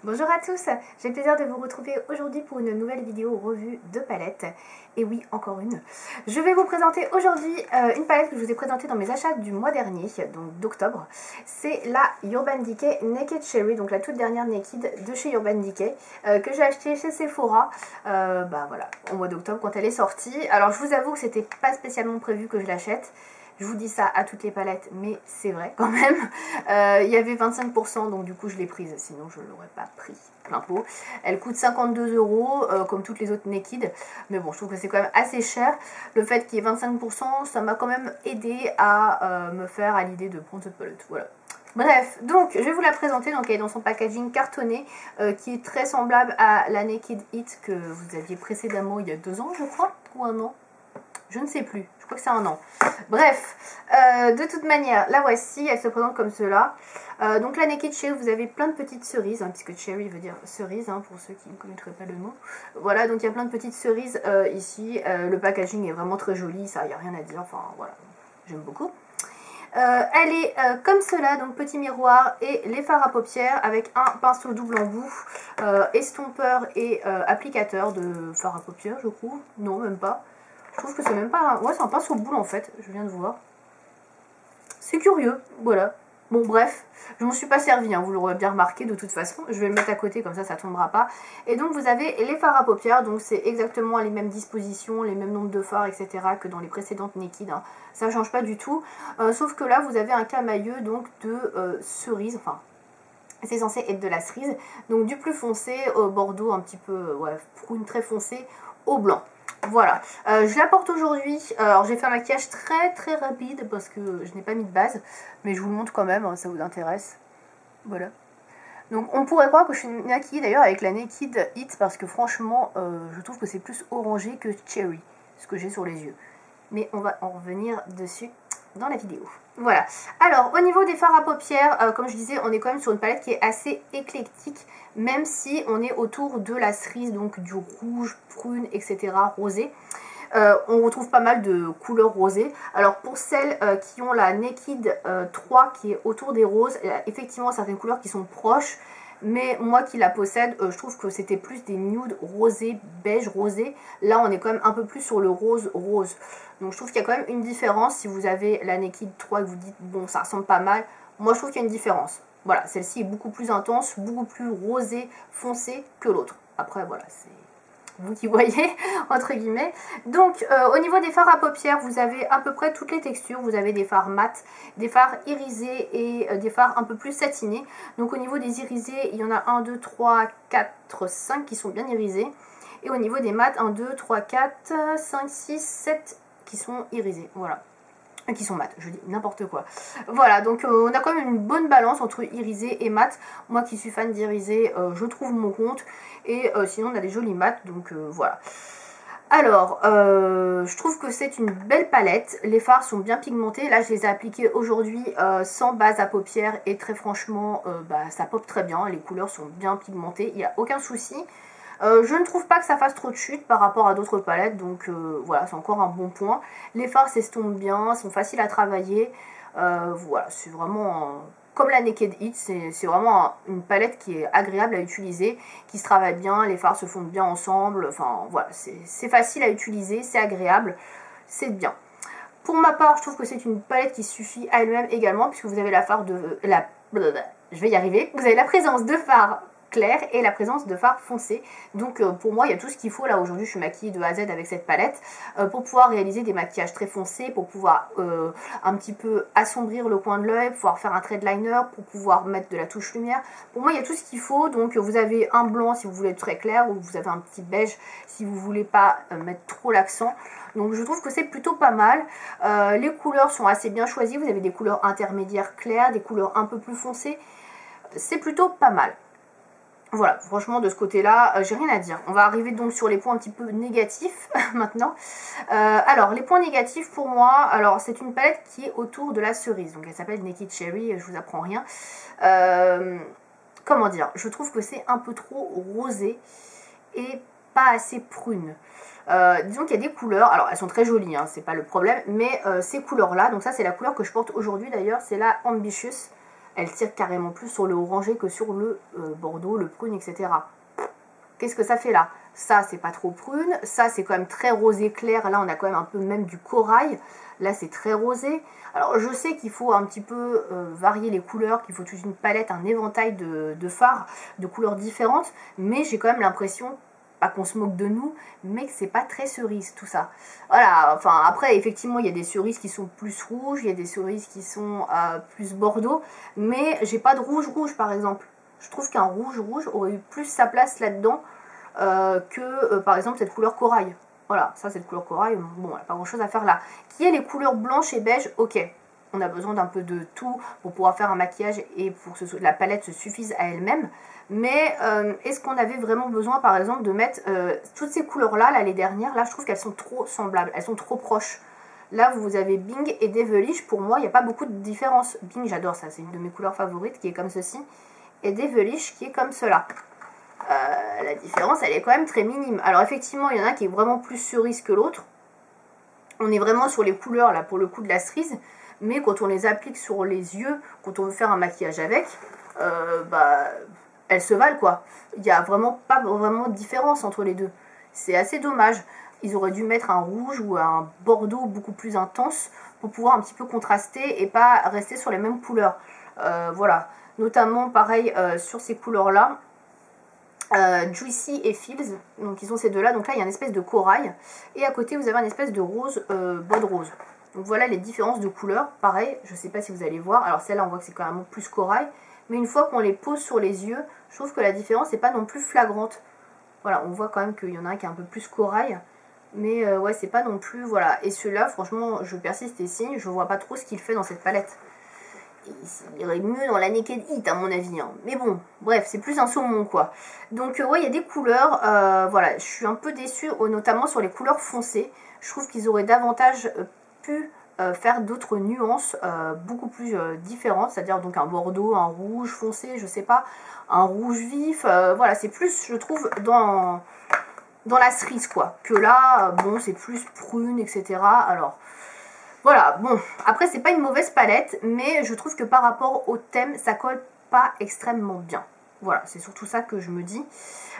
Bonjour à tous, j'ai le plaisir de vous retrouver aujourd'hui pour une nouvelle vidéo revue de palettes. Et oui, encore une. Je vais vous présenter aujourd'hui une palette que je vous ai présentée dans mes achats du mois dernier, donc d'octobre. C'est la Urban Decay Naked Cherry, donc la toute dernière Naked de chez Urban Decay, que j'ai achetée chez Sephora, voilà, au mois d'octobre quand elle est sortie. Alors je vous avoue que c'était pas spécialement prévu que je l'achète. Je vous dis ça à toutes les palettes, mais c'est vrai quand même. Il y avait 25%, donc du coup je l'ai prise, sinon je ne l'aurais pas pris plein pot. Elle coûte 52 €, comme toutes les autres Naked. Mais bon, je trouve que c'est quand même assez cher. Le fait qu'il y ait 25%, ça m'a quand même aidé à me faire à l'idée de prendre cette palette. Voilà. Bref, donc je vais vous la présenter. Donc elle est dans son packaging cartonné, qui est très semblable à la Naked It que vous aviez précédemment il y a 2 ans, je crois, ou 1 an. Je ne sais plus, je crois que c'est 1 an. Bref, de toute manière, la voici, elle se présente comme cela. Donc la Naked Cherry, vous avez plein de petites cerises, puisque Cherry veut dire cerise, pour ceux qui ne connaîtraient pas le nom. Voilà, donc il y a plein de petites cerises ici. Le packaging est vraiment très joli, ça, il n'y a rien à dire, enfin voilà, j'aime beaucoup. Elle est comme cela, donc petit miroir et les fards à paupières avec un pinceau double embout, estompeur et applicateur de fards à paupières, je trouve. Non, même pas. Je trouve que c'est même pas... Ouais, c'est un pinceau boule en fait, je viens de voir. C'est curieux, voilà. Bon, bref, je m'en suis pas servi, vous l'aurez bien remarqué de toute façon. Je vais le mettre à côté, comme ça, ça tombera pas. Et donc, vous avez les fards à paupières. Donc, c'est exactement les mêmes dispositions, les mêmes nombres de fards, etc. que dans les précédentes Naked. Ça change pas du tout. Sauf que là, vous avez un camailleux donc de cerise, enfin... C'est censé être de la cerise. Donc, du plus foncé au bordeaux, un petit peu, ouais, prune très foncé, au blanc. Voilà, je la porte aujourd'hui. Alors j'ai fait un maquillage très rapide parce que je n'ai pas mis de base, mais je vous le montre quand même, ça vous intéresse. Voilà. Donc on pourrait croire que je suis maquillée d'ailleurs avec la Naked It parce que franchement je trouve que c'est plus orangé que cherry, ce que j'ai sur les yeux. Mais on va en revenir dessus dans la vidéo. Voilà, alors au niveau des fards à paupières, comme je disais, on est quand même sur une palette qui est assez éclectique, même si on est autour de la cerise, donc du rouge, prune, etc., rosé. On retrouve pas mal de couleurs rosées. Alors pour celles qui ont la Naked 3 qui est autour des roses, il y a effectivement certaines couleurs qui sont proches. Mais moi qui la possède, je trouve que c'était plus des nudes rosés, beige rosé. Là, on est quand même un peu plus sur le rose rose. Donc je trouve qu'il y a quand même une différence. Si vous avez la Naked 3 et que vous dites, bon, ça ressemble pas mal, moi je trouve qu'il y a une différence. Voilà, celle-ci est beaucoup plus intense, beaucoup plus rosée, foncée que l'autre. Après, voilà, c'est vous qui voyez, entre guillemets. Donc, au niveau des fards à paupières, vous avez à peu près toutes les textures. Vous avez des fards mat, des fards irisés et des fards un peu plus satinés. Donc, au niveau des irisés, il y en a 1, 2, 3, 4, 5 qui sont bien irisés. Et au niveau des mats, 1, 2, 3, 4, 5, 6, 7 qui sont irisés. Voilà. Qui sont mat, je dis n'importe quoi. Voilà, donc on a quand même une bonne balance entre irisé et mat. Moi qui suis fan d'irisé, je trouve mon compte. Et sinon on a des jolis mats, donc voilà. Alors, je trouve que c'est une belle palette. Les fards sont bien pigmentés. Là, je les ai appliqués aujourd'hui sans base à paupières. Et très franchement, ça pop très bien. Les couleurs sont bien pigmentées. Il n'y a aucun souci. Je ne trouve pas que ça fasse trop de chute par rapport à d'autres palettes, donc voilà, c'est encore un bon point. Les fards s'estompent bien, sont faciles à travailler. Voilà, c'est vraiment, comme la Naked It, c'est vraiment une palette qui est agréable à utiliser, qui se travaille bien, les fards se fondent bien ensemble. Enfin voilà, c'est facile à utiliser, c'est agréable, c'est bien. Pour ma part, je trouve que c'est une palette qui suffit à elle-même également, puisque vous avez la farde de... je vais y arriver. Vous avez la présence de fards clair et la présence de fards foncés. Donc pour moi il y a tout ce qu'il faut. Là aujourd'hui je suis maquillée de A à Z avec cette palette pour pouvoir réaliser des maquillages très foncés, pour pouvoir un petit peu assombrir le coin de l'œil, pouvoir faire un trait de liner, pour pouvoir mettre de la touche lumière. Pour moi il y a tout ce qu'il faut. Donc vous avez un blanc si vous voulez être très clair, ou vous avez un petit beige si vous voulez pas mettre trop l'accent. Donc je trouve que c'est plutôt pas mal. Les couleurs sont assez bien choisies. Vous avez des couleurs intermédiaires claires, des couleurs un peu plus foncées. C'est plutôt pas mal. Voilà, franchement de ce côté-là, j'ai rien à dire. On va arriver donc sur les points un petit peu négatifs maintenant. Alors, les points négatifs pour moi, alors c'est une palette qui est autour de la cerise. Donc elle s'appelle Naked Cherry, je vous apprends rien. Comment dire, je trouve que c'est un peu trop rosé et pas assez prune. Disons qu'il y a des couleurs, alors elles sont très jolies, c'est pas le problème, mais ces couleurs-là, donc ça c'est la couleur que je porte aujourd'hui d'ailleurs, c'est la Ambitious. elle tire carrément plus sur le orangé que sur le bordeaux, le prune, etc. Qu'est-ce que ça fait là? Ça, c'est pas trop prune. Ça, c'est quand même très rosé clair. Là, on a quand même un peu même du corail. Là, c'est très rosé. Alors, je sais qu'il faut un petit peu varier les couleurs, qu'il faut toute une palette, un éventail de fards, de couleurs différentes. Mais j'ai quand même l'impression, pas qu'on se moque de nous, mais que c'est pas très cerise tout ça. Voilà, enfin après effectivement il y a des cerises qui sont plus rouges, il y a des cerises qui sont plus bordeaux, mais j'ai pas de rouge rouge par exemple. Je trouve qu'un rouge rouge aurait eu plus sa place là-dedans que par exemple cette couleur corail. Voilà, ça cette couleur corail, bon, il n'y a pas grand chose à faire là. Qui est les couleurs blanches et beige, ok. On a besoin d'un peu de tout pour pouvoir faire un maquillage et pour que la palette se suffise à elle-même. Mais est-ce qu'on avait vraiment besoin par exemple de mettre toutes ces couleurs là, les dernières, là je trouve qu'elles sont trop semblables, elles sont trop proches. Là vous avez Bing et Devilish, pour moi il n'y a pas beaucoup de différence. Bing j'adore ça, c'est une de mes couleurs favorites qui est comme ceci. Et Devilish qui est comme cela. La différence elle est quand même très minime. Alors effectivement il y en a un qui est vraiment plus cerise que l'autre. On est vraiment sur les couleurs là pour le coup de la cerise. Mais quand on les applique sur les yeux, quand on veut faire un maquillage avec, elles se valent quoi. Il n'y a vraiment pas vraiment de différence entre les deux. C'est assez dommage. Ils auraient dû mettre un rouge ou un bordeaux beaucoup plus intense pour pouvoir un petit peu contraster et pas rester sur les mêmes couleurs. Voilà. Notamment pareil sur ces couleurs là. Juicy et Fields, donc ils ont ces deux là, donc là il y a une espèce de corail et à côté vous avez une espèce de rose, bode rose. Donc voilà les différences de couleurs, pareil, je sais pas si vous allez voir, alors celle-là on voit que c'est quand même plus corail, mais une fois qu'on les pose sur les yeux, je trouve que la différence n'est pas non plus flagrante. Voilà, on voit quand même qu'il y en a un qui est un peu plus corail, mais ouais c'est pas non plus, voilà, et celui-là franchement je persiste et signe, je vois pas trop ce qu'il fait dans cette palette. Il irait mieux dans la Naked Heat à mon avis, hein. Mais bon, bref, c'est plus un saumon quoi. Donc ouais, il y a des couleurs, voilà, je suis un peu déçue, notamment sur les couleurs foncées. Je trouve qu'ils auraient davantage pu faire d'autres nuances beaucoup plus différentes, c'est-à-dire donc un bordeaux, un rouge foncé, je sais pas, un rouge vif, voilà, c'est plus, je trouve, dans la cerise quoi, que là, bon, c'est plus prune, etc. Alors... Voilà, bon, après c'est pas une mauvaise palette, mais je trouve que par rapport au thème, ça colle pas extrêmement bien. Voilà, c'est surtout ça que je me dis.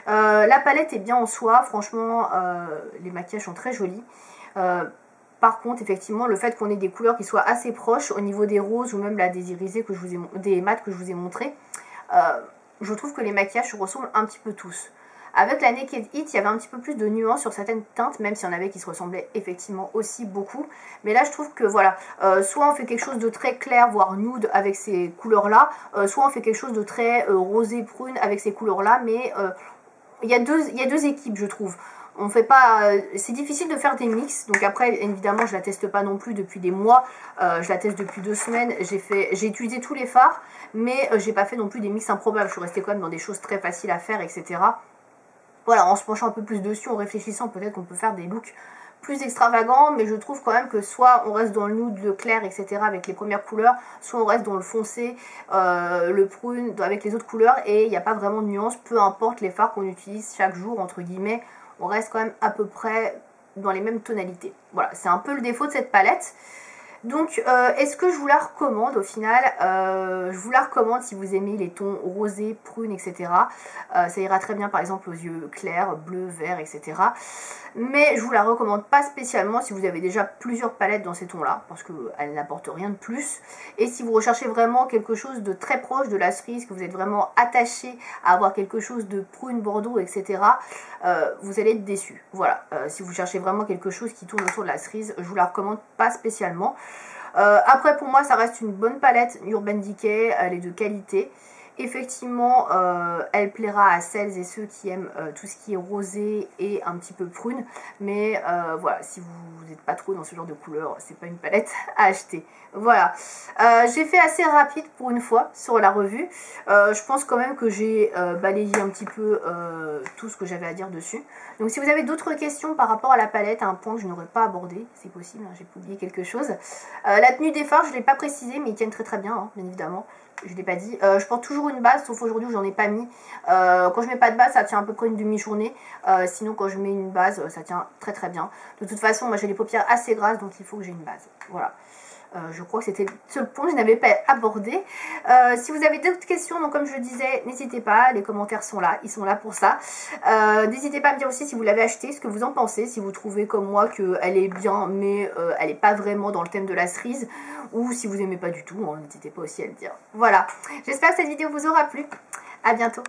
La palette est bien en soi, franchement, les maquillages sont très jolis. Par contre, effectivement, le fait qu'on ait des couleurs qui soient assez proches au niveau des roses ou même là, des irisés, que je vous ai, des mats que je vous ai montré, je trouve que les maquillages se ressemblent un petit peu tous. Avec la Naked Heat, il y avait un petit peu plus de nuances sur certaines teintes, même s'il y en avait qui se ressemblaient effectivement aussi beaucoup. Mais là, je trouve que voilà, soit on fait quelque chose de très clair, voire nude avec ces couleurs-là, soit on fait quelque chose de très rosé prune avec ces couleurs-là, mais il y a deux équipes, je trouve. On fait pas, c'est difficile de faire des mix, donc après évidemment je la teste pas non plus depuis des mois, je la teste depuis 2 semaines, j'ai utilisé tous les fards, mais j'ai pas fait non plus des mix improbables, je suis restée quand même dans des choses très faciles à faire, etc. Voilà, en se penchant un peu plus dessus, en réfléchissant, peut-être qu'on peut faire des looks plus extravagants, mais je trouve quand même que soit on reste dans le nude, le clair, etc. avec les premières couleurs, soit on reste dans le foncé, le prune, avec les autres couleurs, et il n'y a pas vraiment de nuance, peu importe les fards qu'on utilise chaque jour, entre guillemets, on reste quand même à peu près dans les mêmes tonalités. Voilà, c'est un peu le défaut de cette palette. Donc, est-ce que je vous la recommande au final? Je vous la recommande si vous aimez les tons rosés, prunes, etc. Ça ira très bien par exemple aux yeux clairs, bleus, verts, etc. Mais je vous la recommande pas spécialement si vous avez déjà plusieurs palettes dans ces tons-là, parce qu'elles n'apportent rien de plus. Et si vous recherchez vraiment quelque chose de très proche de la cerise, que vous êtes vraiment attaché à avoir quelque chose de prune, bordeaux, etc., vous allez être déçu. Voilà, si vous cherchez vraiment quelque chose qui tourne autour de la cerise, je vous la recommande pas spécialement. Après pour moi ça reste une bonne palette Urban Decay, elle est de qualité. Effectivement, elle plaira à celles et ceux qui aiment tout ce qui est rosé et un petit peu prune. Mais voilà, si vous n'êtes pas trop dans ce genre de couleur, c'est pas une palette à acheter. Voilà, j'ai fait assez rapide pour une fois sur la revue. Je pense quand même que j'ai balayé un petit peu tout ce que j'avais à dire dessus. Donc si vous avez d'autres questions par rapport à la palette, un point que je n'aurais pas abordé, c'est possible, hein, j'ai oublié quelque chose. La tenue des fards, je ne l'ai pas précisé, mais ils tiennent très très bien, hein, bien évidemment. Je ne l'ai pas dit. Je porte toujours une base, sauf aujourd'hui où j'en ai pas mis. Quand je mets pas de base, ça tient à peu près une demi-journée. Sinon, quand je mets une base, ça tient très très bien. De toute façon, moi j'ai les paupières assez grasses, donc il faut que j'ai une base. Voilà. Je crois que c'était le seul point que je n'avais pas abordé. Si vous avez d'autres questions, donc comme je le disais, n'hésitez pas, les commentaires sont là, ils sont là pour ça. N'hésitez pas à me dire aussi si vous l'avez acheté, ce que vous en pensez, si vous trouvez comme moi qu'elle est bien, mais elle n'est pas vraiment dans le thème de la cerise, ou si vous n'aimez pas du tout, hein, n'hésitez pas aussi à le dire. Voilà, j'espère que cette vidéo vous aura plu. À bientôt.